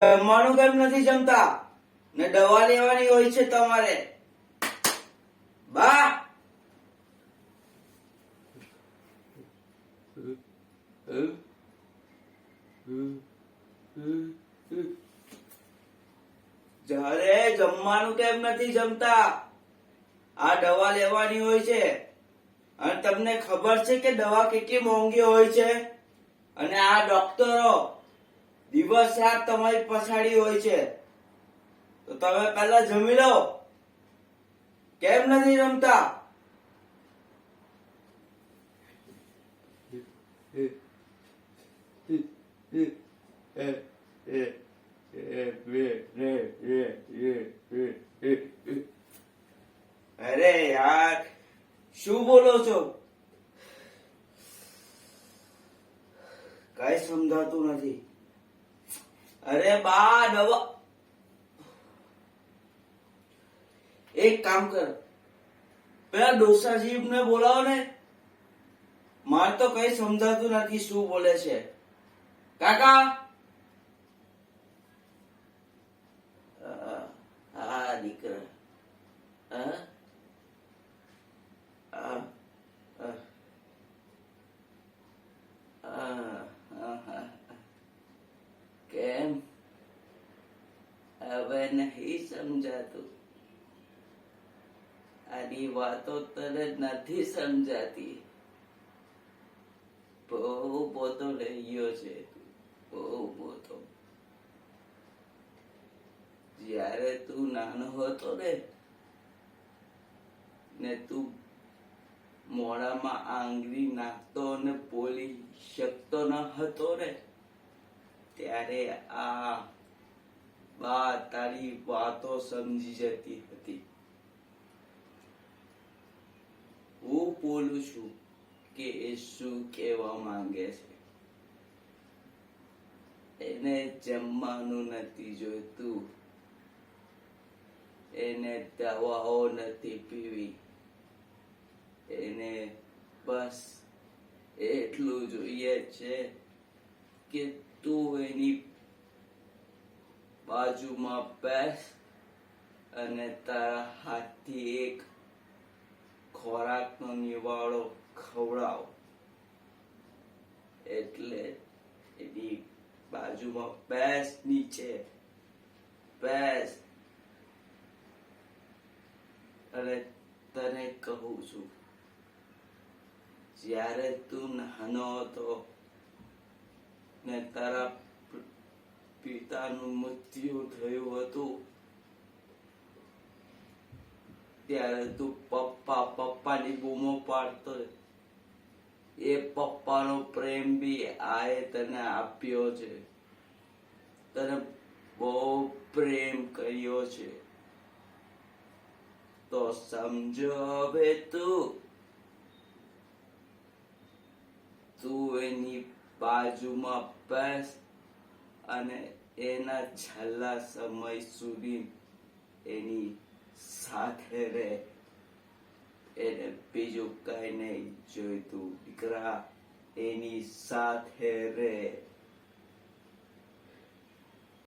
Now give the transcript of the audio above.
જમવાનું કેમ નથી જમતા ને દવા લેવાની હોય છે તમારે બા. જ્યારે જમવાનું કેમ નથી જમતા? આ દવા લેવાની હોય છે અને તમને ખબર છે કે દવા કેટલી મોંઘી હોય છે અને આ ડોક્ટરો દિવસ રાત તમારી પછાડી હોય છે. તો તમે પહેલા જમી લો. કેમ નથી જમતા? અરે યાર, શું બોલો છો? કઈ સમજાતું નથી. અરે બા, દવા. એક કામ કર, પેલા ડોસાજી ને બોલાવો ને. મારે તો કઈ સમજાતું નથી શું બોલે છે. કાકા, આ દીકરા, કેમ હવે નહીં સમજાતું? આની વાતો તને નથી સમજાતી. બહુ પોતો લઈ ગયો છે, બહુ પોતો. જ્યારે તું નાનો હતો ને તું મોઢામાં આંગળી નાખતો અને બોલી શકતો ન હતો ને, ત્યારે આ બા તારી વાતો સમજી જતી હતી. હું બોલું છું કે એ શું કહેવા માંગે છે. એને જમવાનું નથી જોઈતું, એને દવાઓ નથી પીવી, એને બસ એટલું જોઈએ છે કે તું એની બાજુમાં બેસ અને તારા હાથથી એક ખોરાકનો નિવાળો ખવડાવ. એટલે એની બાજુમાં બેસ, નીચે બેસ. અને તને કહું છું, જ્યારે તું નાનો હતો ને તારા પિતાનું મૃત્યુ થયું હતું, ત્યારે તું પપ્પા પપ્પાની બૂમો પાડતો. એ પપ્પાનો પ્રેમ બી આએ તને આપ્યો છે. તને બહુ પ્રેમ કર્યો છે. તો સમજો હવે તું એની બાજુમાં બેસ અને એના છેલ્લા સમય સુધી એની સાથે રહે. એને બીજું કઈ નહીં જોઈતું દીકરા, એની સાથે રહે.